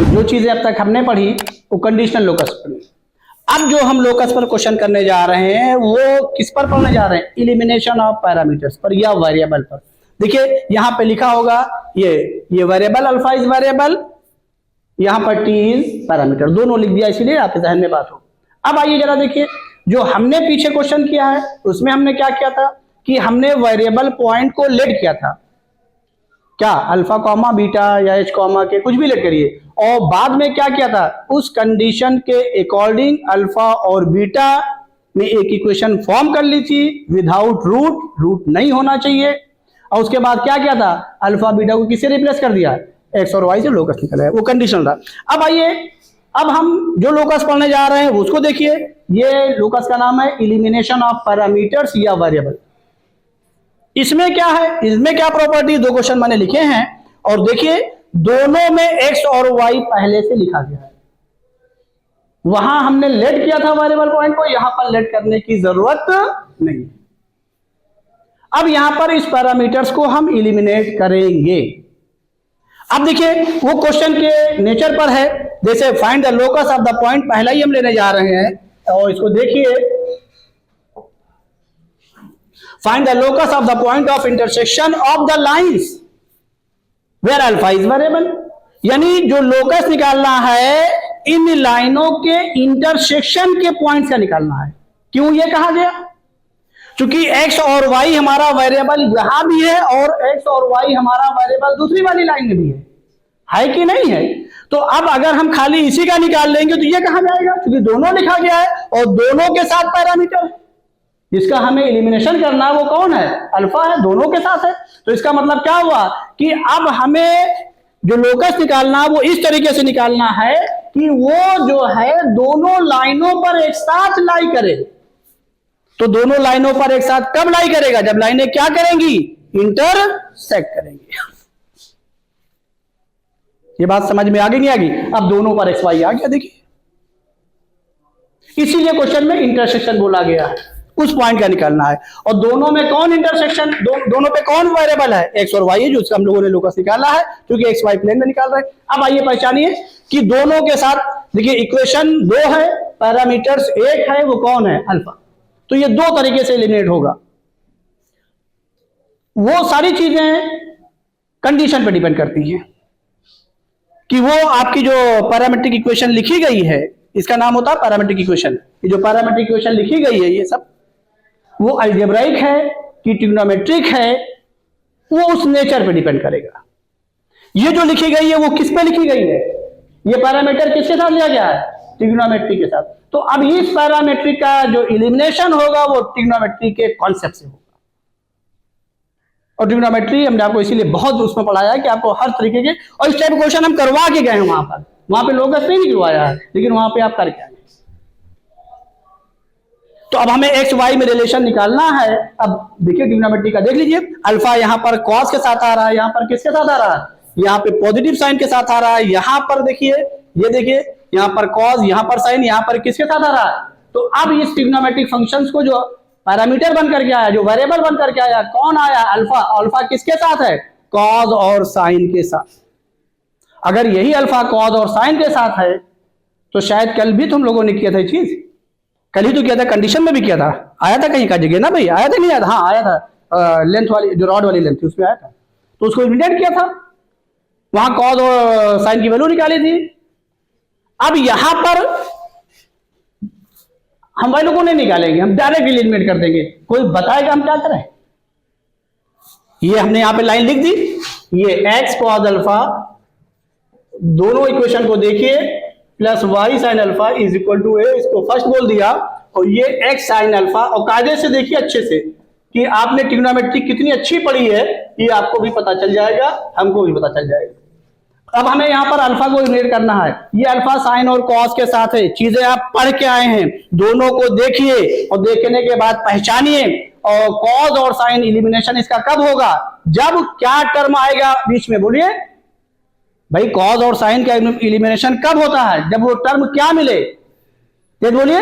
जो चीजें अब तक हमने पढ़ी वो कंडीशनल लोकस पढ़ी। अब जो हम लोकस पर क्वेश्चन करने जा रहे हैं वो किस पर पढ़ने जा रहे हैं? इलिमिनेशन ऑफ पैरामीटर्स पर या वेरिएबल पर। देखिए यहां पे लिखा होगा ये वेरिएबल अल्फा इज वेरिएबल, यहां पर टी इज पैरामीटर, दोनों लिख दिया इसीलिए आपके ध्यान में बात हो। अब आइए जरा देखिए जो हमने पीछे क्वेश्चन किया है उसमें हमने क्या किया था कि हमने वेरिएबल पॉइंट को लेट किया था, क्या अल्फा कॉमा बीटा या एच कॉमा के कुछ भी लेट करिए, और बाद में क्या किया था उस कंडीशन के अकॉर्डिंग अल्फा और बीटा में एक इक्वेशन फॉर्म कर ली थी विदाउट रूट नहीं होना चाहिए, और उसके बाद क्या किया था अल्फा बीटा को किससे रिप्लेस कर दिया, एक्स और वाई से लोकस निकला है, वो कंडीशनल था। अब आइए अब हम जो लोकस पढ़ने जा रहे हैं उसको देखिए, ये लोकस का नाम है इलिमिनेशन ऑफ पैरामीटर्स या वेरिएबल। इसमें क्या है, इसमें क्या प्रॉपर्टी, दो क्वेश्चन मैंने लिखे हैं और देखिए दोनों में एक्स और वाई पहले से लिखा गया है। वहां हमने लेट किया था वेरिएबल पॉइंट को, यहां पर लेट करने की जरूरत नहीं। अब यहां पर इस पैरामीटर्स को हम इलिमिनेट करेंगे। अब देखिए वो क्वेश्चन के नेचर पर है, जैसे find the locus of the point पहला ही हम लेने जा रहे हैं और इसको देखिए find the locus of the point of intersection of the lines where alpha is variable, यानी जो लोकस निकालना है इन लाइनों के इंटरसेक्शन के पॉइंट्स का निकालना है। क्यों ये कहा गया, क्योंकि x और y हमारा वेरिएबल यहां भी है और x और y हमारा वेरिएबल दूसरी वाली लाइन में भी है कि नहीं है। तो अब अगर हम खाली इसी का निकाल लेंगे तो ये कहां जाएगा, क्योंकि दोनों लिखा गया है और दोनों के साथ पैरामीटर है, जिसका हमें एलिमिनेशन करना है वो कौन है, अल्फा है, दोनों के साथ है। तो इसका मतलब क्या हुआ कि अब हमें जो लोकस निकालना है वो इस तरीके से निकालना है कि वो जो है दोनों लाइनों पर एक साथ लाई करे। तो दोनों लाइनों पर एक साथ कब लाई करेगा, जब लाइनें क्या करेंगी, इंटरसेक्ट करेंगी। ये बात समझ में आ गई नहीं आ गई? अब दोनों पर एक्स वाई आ गया, देखिए इसीलिए क्वेश्चन में इंटरसेक्शन बोला गया है, उस पॉइंट का निकालना है। और दोनों में कौन इंटरसेक्शन, दोनों पे कौन वेरिएबल है, एक्स और वाई है, जो हम लोगों ने लोकस निकाला है क्योंकि एक्स वाई प्लेन में निकाल रहे हैं। अब आइए पहचानिए कि दोनों के साथ, देखिए इक्वेशन दो है, पैरामीटर्स एक है, वो कौन है, अल्फा। तो ये दो तरीके से एलिमिनेट होगा। वो सारी चीजें कंडीशन पे डिपेंड करती हैं कि वो आपकी जो पैरामेट्रिक इक्वेशन लिखी गई है, इसका नाम होता है पैरामेट्रिक इक्वेशन। ये जो पैरामेट्रिक इक्वेशन लिखी गई है ये सब वो अलजेब्राइक है कि ट्रिग्नोमेट्रिक है, वो उस नेचर पे डिपेंड करेगा। ये जो लिखी गई है वो किस पे लिखी गई है, ये पैरामीटर किसके साथ लिया गया है, ट्रिग्नोमेट्री के साथ। तो अब इस पैरामेट्री का जो इलिमिनेशन होगा वो ट्रिग्नोमेट्री के कॉन्सेप्ट से होगा। और ट्रिग्नोमेट्री हमने आपको इसीलिए बहुत उसमें पढ़ाया है कि आपको हर तरीके के, और इस टाइप के क्वेश्चन हम करवा के गए हैं वहां पे लोकस नहीं निकलवाया है, लेकिन वहां पे आप करके आए। तो अब हमें एक्स वाई में रिलेशन निकालना है। अब देखिए ट्रिग्नोमेट्री का देख लीजिए, अल्फा यहां पर कॉस के साथ आ रहा है, यहां पर किसके साथ आ रहा है, यहाँ पे पॉजिटिव साइन के साथ आ रहा है, यहां पर देखिए ये देखिए यहां पर कॉस, यहां पर साइन, यहां पर किसके साथ आ रहा है। तो अब इस ट्रिग्नोमेट्रिक फंक्शंस को जो पैरामीटर बन करके आया, जो वेरिएबल बन करके आया, कौन आया, अल्फा। अल्फा किसके साथ है, कॉस और साइन के साथ। अगर यही अल्फा कॉस और साइन के साथ है तो शायद कल भी तुम लोगों ने किया था ये चीज, कल ही तो किया था, कंडीशन में भी किया था, आया था कहीं का जगह ना भाई, आया था नहीं आया था, हाँ आया था, लेंथ वाली जो रॉड वाली लेंथ थी उसमें आया था, तो उसको इमिटेट किया था, वहां कॉस और साइन की वैल्यू निकाली थी। अब यहां पर हम वैल्यू को नहीं निकालेंगे, हम डायरेक्ट एलिमिनेट कर देंगे, कोई बताएगा हम क्या करें। ये हमने यहां पे लाइन लिख दी, ये एक्स कॉस अल्फा, दोनों इक्वेशन को देखिए, plus Y sin alpha is equal to A, इसको फर्स्ट बोल दिया, और ये एक्स साइन अल्फा। और कायदे से देखिए अच्छे से कि आपने ट्रिग्नोमेट्री कितनी अच्छी पढ़ी है, ये आपको भी पता चल जाएगा, हमको भी पता चल जाएगा। अब हमें यहाँ पर अल्फा को इलिमिनेट करना है, ये अल्फा साइन और कॉस के साथ है, चीजें आप पढ़ के आए हैं, दोनों को देखिए और देखने के बाद पहचानिए। और कॉस और साइन इलिमिनेशन इसका कब होगा, जब क्या टर्म आएगा बीच में, बोलिए भाई कॉस और साइन का इलिमिनेशन कब होता है, जब वो टर्म क्या मिले, तेज बोलिए,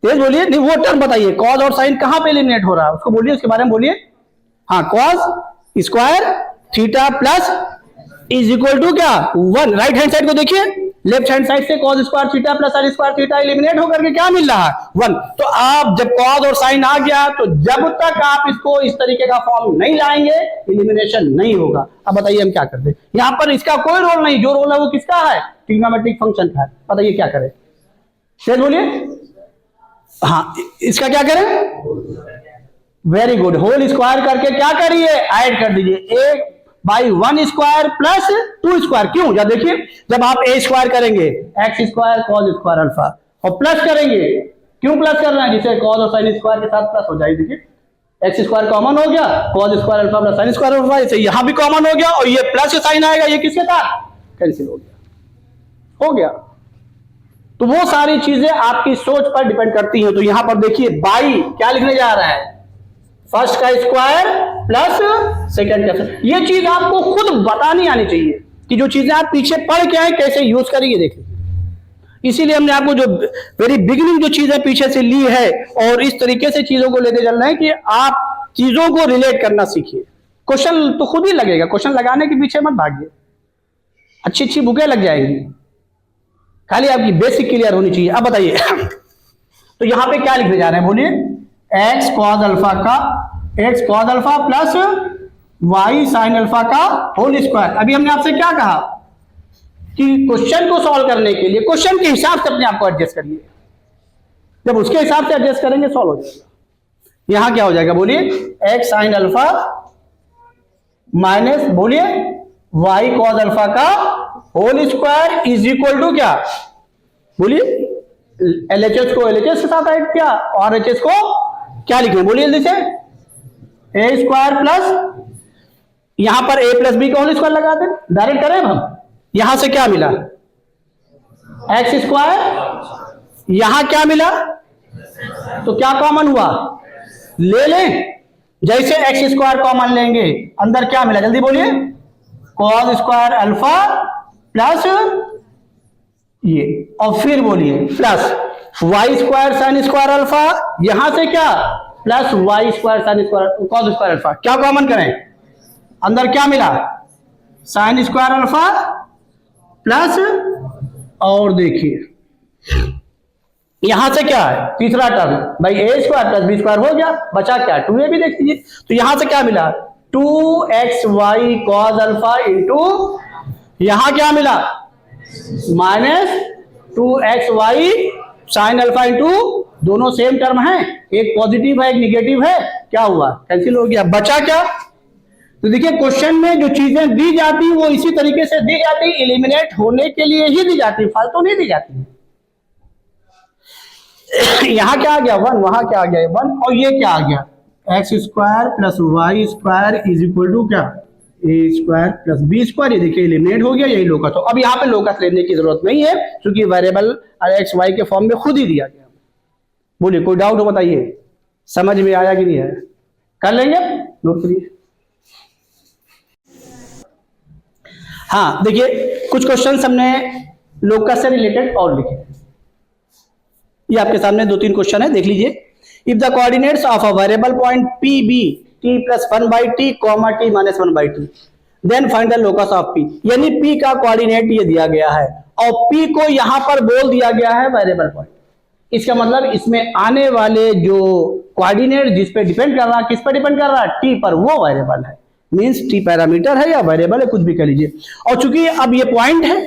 तेज बोलिए, नहीं वो टर्म बताइए, कॉस और साइन कहां पे इलिमिनेट हो रहा है उसको बोलिए, उसके बारे में बोलिए। हाँ, cos square theta plus is equal to क्या 1। राइट हैंड साइड को देखिए, लेफ्ट हैंड साइड से cos square theta plus sin square theta eliminate होकर के क्या मिल रहा है 1। तो आप जब cos और sin आ गया तो जब तक आप इसको इस तरीके का फॉर्म नहीं लाएंगे एलिमिनेशन नहीं होगा। अब बताइए हम क्या करते हैं, यहां पर इसका कोई रोल नहीं, जो रोल है वो किसका है, ट्रिग्नोमेट्रिक फंक्शन का है। बताइए क्या करें, शेर बोलिए। हाँ, इसका क्या करें, वेरी गुड, होल स्क्वायर करके क्या करिए, ऐड कर दीजिए 1/1 स्क्वायर प्लस 2 स्क्वायर। क्यों, या देखिए जब आप a स्क्वायर करेंगे x square cos square alpha और प्लस करेंगे, क्यों प्लस कर रहे हैं, जिससे cos और sin स्क्वायर के साथ प्लस हो जाए। देखिए x स्क्वायर कॉमन हो गया, cos square alpha plus sin square alpha, इसे यहां भी कॉमन हो गया और ये प्लस साइन आएगा, ये किसके साथ कैंसिल हो गया। तो वो सारी चीजें आपकी सोच पर डिपेंड करती हैं। तो यहां पर देखिए बाई क्या लिखने जा रहा है, फर्स्ट का स्क्वायर प्लस सेकंड का। ये चीज आपको खुद बतानी आनी चाहिए कि जो चीजें आप पीछे पढ़ के आए कैसे यूज करेंगे। देखिए इसीलिए हमने आपको जो वेरी बिगिनिंग जो चीजें पीछे से ली है और इस तरीके से चीजों को लेते चल रहे हैं कि आप चीजों को रिलेट करना सीखिए। क्वेश्चन तो खुद ही लगेगा, क्वेश्चन लगाने के पीछे मत भागिए, अच्छी अच्छी बुकें लग जाएंगी, खाली आपकी बेसिक क्लियर होनी चाहिए। अब बताइए तो यहां पे क्या लिखने जा रहे हैं, बोलिए x cos अल्फा का x cos alpha plus y sin alpha का होल स्क्वायर। अभी हमने आपसे क्या कहा कि क्वेश्चन को सॉल्व करने के लिए क्वेश्चन के हिसाब से अपने आप को एडजस्ट करिए, जब उसके हिसाब से एडजस्ट करेंगे सॉल्व हो जाएगा। यहां क्या हो जाएगा, बोलिए x sin अल्फा माइनस बोलिए y cos अल्फा का whole square is equal to क्या, बोलिए LHS को LHS के साथ ऐड किया और RHS को क्या लिखें, बोलिए जल्दी से a स्क्वायर प्लस यहां पर a प्लस बी का होल स्क्वायर लगा दें, डायरेक्ट करें हम। यहां से क्या मिला x स्क्वायर, यहां क्या मिला, तो क्या कॉमन हुआ ले लें, जैसे x स्क्वायर कॉमन लेंगे अंदर क्या मिला, जल्दी बोलिए cos स्क्वायर अल्फा प्लस ये और फिर बोलिए plus y square sine square alpha, यहां से क्या plus y square sine square cos square alpha, क्या कॉमन करें अंदर क्या मिला साइन स्क्वायर अल्फा प्लस और देखिए यहां से क्या है तीसरा टर्म भाई a square plus b square हो गया, बचा क्या 2a भी देख लीजिए। तो यहां से क्या मिला 2xy cos अल्फा इंटू यहां क्या मिला minus 2xy sine alpha into, दोनों सेम टर्म है, एक पॉजिटिव है एक निगेटिव है, क्या हुआ कैंसिल हो गया, बचा क्या। तो देखिए क्वेश्चन में जो चीजें दी जाती वो इसी तरीके से दी जाती, एलिमिनेट होने के लिए ही दी जाती, फालतू नहीं दी जाती। यहां क्या आ गया 1, वहां क्या आ गया 1 और ये क्या आ गया x square plus y square is equal to क्या a square plus b square. ये देखिए एलिमिनेट हो गया, यही लोकस। तो अब यहाँ पे लोकस लेने की जरूरत नहीं है क्योंकि वेरिएबल एक्स वाई के फॉर्म में खुद ही दिया गया। बोलिए कोई डाउट हो बताइए, समझ में आया कि नहीं है, कर लेंगे नोट करिए। हाँ देखिए कुछ क्वेश्चन हमने लोकस से रिलेटेड और लिखे, ये आपके सामने 2-3 क्वेश्चन है, देख लीजिए। If the coordinates of a variable point p be t plus 1/t comma t minus 1/t then find the locus of p। यानी p का कोऑर्डिनेट ये दिया गया है और p को यहां पर बोल दिया गया है वेरिएबल पॉइंट। इसका मतलब इसमें आने वाले जो कोऑर्डिनेट जिस पे डिपेंड कर रहा है, किस पर डिपेंड कर रहा है t पर, वो वेरिएबल है, मींस t पैरामीटर है या वेरिएबल है, कुछ भी कह लीजिए। और चूंकि अब ये पॉइंट है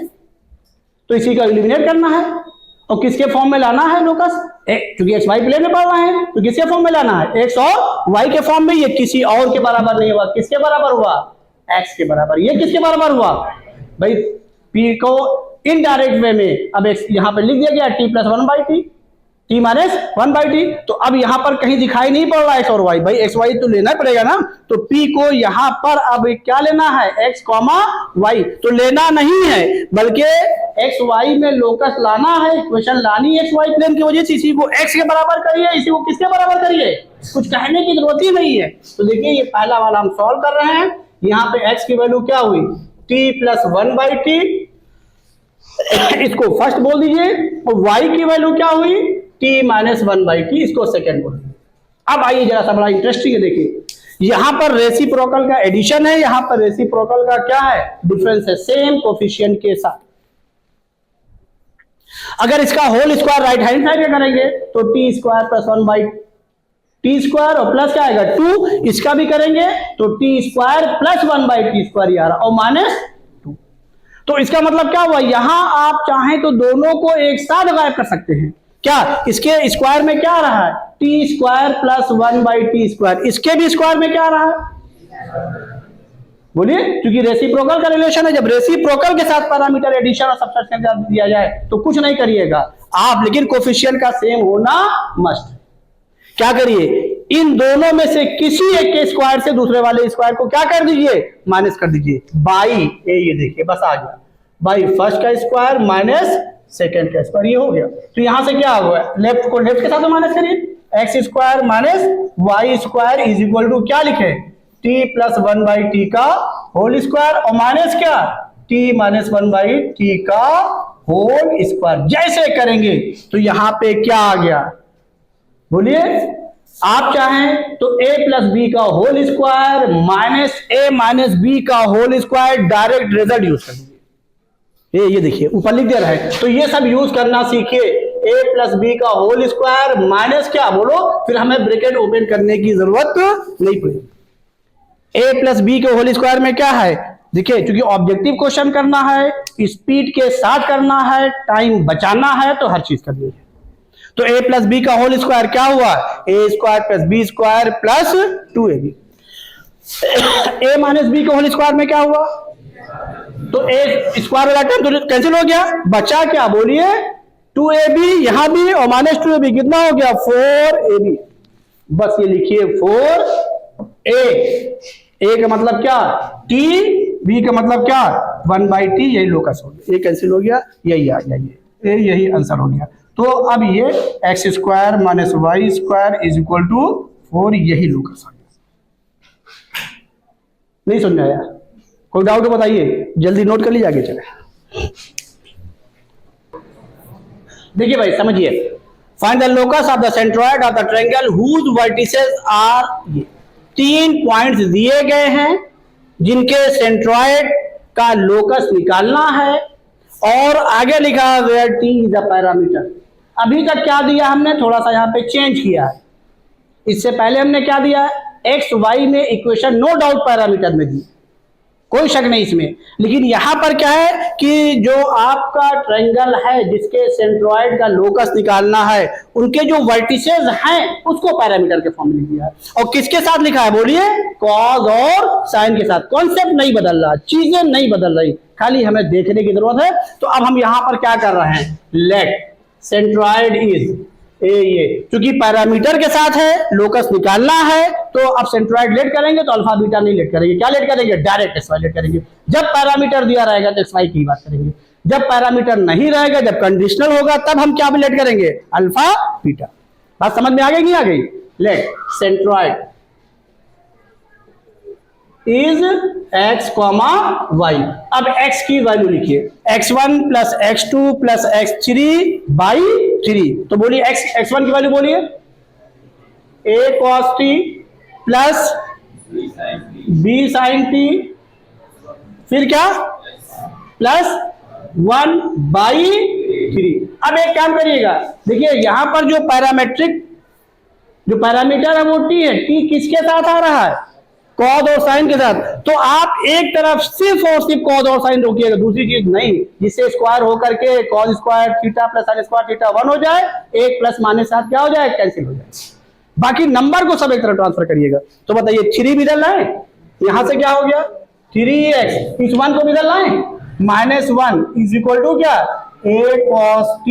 तो इसी का एलिमिनेट करना है और किसके फॉर्म में लाना है लोकस, क्योंकि एक्स वाई प्लेन में पढ़ रहे हैं तो किसके फॉर्म में लाना है एक्स और वाई के फॉर्म में। ये किसी और के बराबर नहीं हुआ, किसके बराबर हुआ एक्स के बराबर। ये किसके बराबर हुआ भाई पी को इनडायरेक्ट वे में अब एक्स यहां पर लिख दिया गया T plus 1/t t minus 1/t। तो अब यहां पर कहीं दिखाई नहीं पड़ रहा एक्स और वाई, भाई एक्स वाई तो लेना पड़ेगा ना। तो p को यहां पर अब क्या लेना है x कॉमा y, तो लेना नहीं है बल्कि एक्स वाई में लोकस लाना है, इक्वेशन लानी है एक्स वाई प्लेन की वजह से। इसी को x के बराबर करिए, इसी को किसके बराबर करिए, कुछ कहने की जरूरत ही नहीं है। तो देखिए ये पहला वाला हम सॉल्व कर रहे हैं, यहाँ पे x की वैल्यू क्या हुई t प्लस 1/t, इसको फर्स्ट बोल दीजिए, और y की वैल्यू क्या हुई t माइनस 1/t, इसको सेकेंड बोल दीजिए। अब आइए जरा सा बड़ा इंटरेस्टिंग है, देखिए यहां पर रेसिप्रोकल का एडिशन है, यहां पर रेसिप्रोकल का क्या है, डिफरेंस है, सेम कोफिशिएंट के साथ। अगर इसका whole square right hand side में करेंगे तो टी स्क्वायर प्लस 1/t² और प्लस क्या आएगा 2, इसका भी करेंगे तो टी स्क्वायर प्लस 1/t² आ रहा और -2। तो इसका मतलब क्या हुआ, यहां आप चाहें तो दोनों को एक साथ गायब कर सकते हैं। क्या इसके स्क्वायर में क्या आ रहा है, टी स्क्वायर प्लस 1/t², इसके भी स्क्वायर में क्या आ रहा है, बोलिए, क्योंकि रेसिप्रोकल का रिलेशन है। जब रेसिप्रोकल के साथ पैरामीटर एडिशन और सब्ट्रैक्शन दिया जाए तो कुछ नहीं करिएगा आप, लेकिन कोफिशिएंट का सेम होना मस्ट। क्या करिए, इन दोनों में से किसी एक के स्क्वायर से दूसरे वाले स्क्वायर को क्या कर दीजिए, माइनस कर दीजिए, बाई ये देखिए बस आ गया, बाई फर्स्ट का स्क्वायर माइनस सेकेंड का स्क्वायर, ये हो गया। तो यहां से क्या हुआ, लेफ्ट को लेफ्ट के साथ माइनस करिए, x square minus y square is equal to क्या लिखे, टी प्लस 1/t का होल स्क्वायर और माइनस क्या, टी माइनस 1/t का होल स्क्वायर। जैसे करेंगे तो यहां पे क्या आ गया, बोलिए, आप चाहें तो a प्लस बी का whole square minus a minus B का whole square direct result use कर दीजिए। ये देखिए ऊपर लिख दे रहा है, तो ये सब यूज करना सीखिए, a प्लस बी का होल स्क्वायर माइनस क्या बोलो, फिर हमें ब्रैकेट ओपन करने की जरूरत नहीं पड़ेगी। a प्लस बी के होल स्क्वायर में क्या है, देखिए चूंकि ऑब्जेक्टिव क्वेश्चन करना है, स्पीड के साथ करना है, टाइम बचाना है, तो हर चीज करनी है। तो a प्लस बी का होल स्क्वायर क्या हुआ, a square plus b square plus 2ab। a minus b के होल स्क्वायर में क्या हुआ, तो a स्क्वायर वाला टर्म तो कैंसिल हो गया, बचा क्या बोलिए 2ab, यहां भी और माइनस 2ab, कितना हो गया 4ab। बस ये लिखिए 4a का मतलब क्या t, b का मतलब क्या 1/t, यही लोकस हो गया, ये कैंसिल हो गया, यही आ गया, यही आंसर हो गया। तो अब ये x square minus y square is equal to 4, यही लोकस आ गया। नहीं समझ आया, कोई डाउट हो बताइए, जल्दी नोट कर लीजिए, आगे चले। देखिए भाई समझिए, find the locus of the centroid of the triangle whose vertices are, ये 3 पॉइंट्स दिए गए हैं जिनके सेंट्रॉइड का लोकस निकालना है, और आगे लिखा है where t is a parameter. अभी तक क्या दिया हमने, थोड़ा सा यहाँ पे चेंज किया है, इससे पहले हमने क्या दिया है, एक्स वाई में इक्वेशन नो डाउट पैरामीटर में दी, कोई शक नहीं इसमें, लेकिन यहां पर क्या है कि जो आपका ट्रायंगल है जिसके सेंट्रॉइड का लोकस निकालना है, उनके जो वर्टिसेस हैं उसको पैरामीटर के फॉर्म में लिख दिया है। और किसके साथ लिखा है बोलिए, कॉज और साइन के साथ। कॉन्सेप्ट नहीं बदल रहा, चीजें नहीं बदल रही, खाली हमें देखने की जरूरत है। तो अब हम यहां पर क्या कर रहे हैं, लेट सेंट्रॉइड इज ये क्योंकि पैरामीटर के साथ है, लोकस निकालना है, तो अब सेंट्रॉइड लेट करेंगे तो अल्फा बीटा नहीं लेट करेंगे, क्या लेट करेंगे, डायरेक्ट एक्स वाई लेट करेंगे। जब पैरामीटर दिया रहेगा तो एक्स वाई की बात करेंगे, जब पैरामीटर नहीं रहेगा, जब कंडीशनल होगा, तब हम क्या भी लेट करेंगे, अल्फा बीटा। बात समझ में आ गई नहीं आ गई, let centroid is x, y। अब x की वैल्यू लिखिए, x1 plus x2 plus x3/3। तो बोलिए x1 की वैल्यू बोलिए, a cos t plus b sin t, फिर क्या प्लस 1/3। अब एक काम करिएगा, देखिए यहां पर जो पैरामीटर है वो t है, t किसके साथ आ रहा है, कॉज और साइन के साथ। तो आप एक तरफ सिर्फ और सिर्फ कॉज और साइन रोकिएगा, दूसरी चीज नहीं, जिससे स्क्वायर होकर के cause square theta plus sine square theta 1 हो जाए, 1 प्लस माइनस 7 क्या हो जाए, कैंसिल हो जाए। बाकी नंबर को सब एक तरफ ट्रांसफर करिएगा। तो बताइए 3 भी डालना है, यहां से क्या हो गया 3x, इस 1 को भी डालना है, -1 इज इक्वल टू क्या, a cos t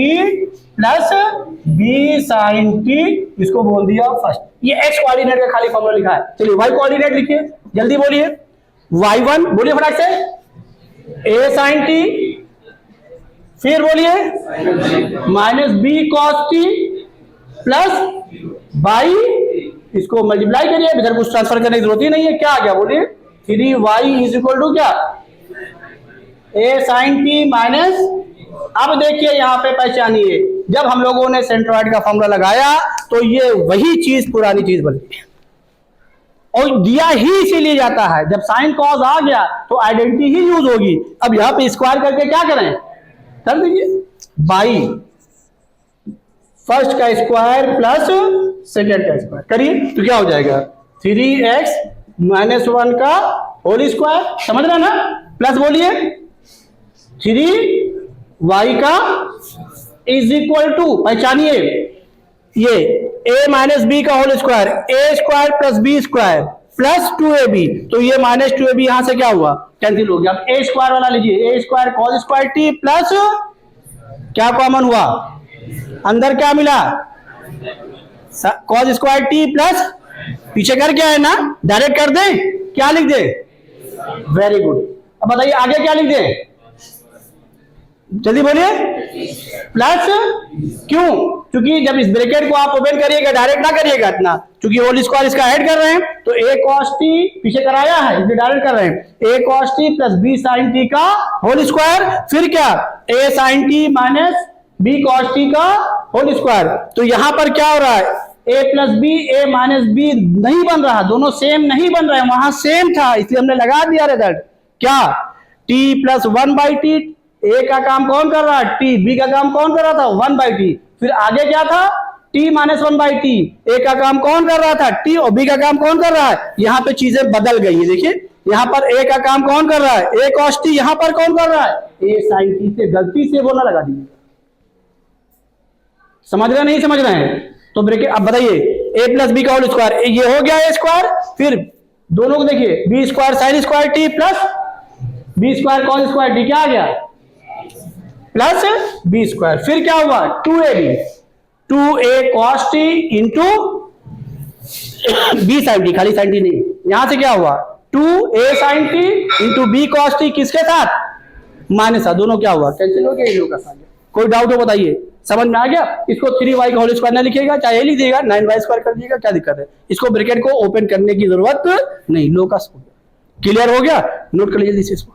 plus b sin t, इसको बोल दिया फर्स्ट। ये x कोऑर्डिनेट का खाली फॉर्मूला लिखा है, चलिए y कोऑर्डिनेट लिखिए, जल्दी बोलिए, y1 बोलिए फटाक से, a sin t, फिर बोलिए -b cos t plus by, इसको मल्टीप्लाई करिए, इधर कुछ ट्रांसफर करने की जरूरत ही नहीं है। क्या आ गया बोलिए 3y इज इक्वल टू क्या, a sin t माइनस, अब देखिए यहां पे पहचानिए, जब हम लोगों ने सेंट्रॉइड का फॉर्मूला लगाया तो ये वही चीज पुरानी चीज बन गई, और दिया ही इसीलिए जाता है, जब साइन कॉस आ गया तो आइडेंटिटी ही यूज होगी। अब यहां पे स्क्वायर करके क्या करें, कर दीजिए बाई फर्स्ट का स्क्वायर प्लस सेकेंड का स्क्वायर करिए तो क्या हो जाएगा 3x - 1 का होल स्क्वायर, समझ रहे ना, प्लस बोलिए 3y का इज इक्वल टू, पहचानिए ये a माइनस बी का whole square, a square plus b square plus 2ab, तो ये -2ab यहां से क्या हुआ, कैंसिल हो गया। अब a स्क्वायर वाला लीजिए, a square cos square t plus क्या कॉमन हुआ, अंदर क्या मिला कॉस स्क्वायर टी प्लस पीछे कर क्या है ना, डायरेक्ट कर दें, क्या लिख दे, वेरी गुड। अब बताइए आगे क्या लिख दें, जल्दी बोलिए, प्लस, क्यों, क्योंकि जब इस ब्रैकेट को आप ओपन करिएगा डायरेक्ट ना करिएगा इतना, क्योंकि होल स्क्वायर इसका ऐड कर रहे हैं तो a cos t पीछे कराया है इसलिए डायरेक्ट कर रहे हैं, a cos t plus b sin t का होल स्क्वायर, फिर क्या a sin t minus b cos t का होल स्क्वायर। तो यहां पर क्या हो रहा है, a plus b a minus b नहीं बन रहा, दोनों सेम नहीं बन रहे हैं, वहां सेम था इसलिए हमने लगा दिया रिजल्ट क्या, t प्लस 1/t, a का काम कौन कर रहा है t, b का काम कौन कर रहा था 1/t, फिर आगे क्या था t माइनस 1/t, a का काम कौन कर रहा था t और b का काम कौन कर रहा है, यहां पे चीजें बदल गई है, देखिए यहां पर a का काम कौन कर रहा है a cos t, यहां पर कौन कर रहा है a sin t, से गलती से वो ना लगा दीजिए, समझ रहे नहीं समझ रहे हैं, तो ब्रैकेट अब बताइए a प्लस बी का होल स्क्वायर, ये हो गया a स्क्वायर, फिर दोनों को देखिए b square sine square t plus b square cos square t, क्या आ गया प्लस बी स्क्वायर, फिर क्या हुआ 2ab 2a cos t into b sin t, खाली sin t नहीं, यहां से क्या हुआ 2a sin t into b cos t, किसके साथ माइनस, दोनों क्या हुआ कैंसिल हो गया, इन लोगों का साथ। कोई डाउट हो बताइए, समझ में आ गया, इसको 3y का होल स्क्वायर ना लिखिएगा, चाहे लिख दीजिएगा 9y स्क्वायर कर दीजिएगा, क्या दिक्कत है, इसको ब्रैकेट को ओपन करने की जरूरत नहीं, लोकस हो गया, क्लियर हो गया, नोट कर लीजिए इसको।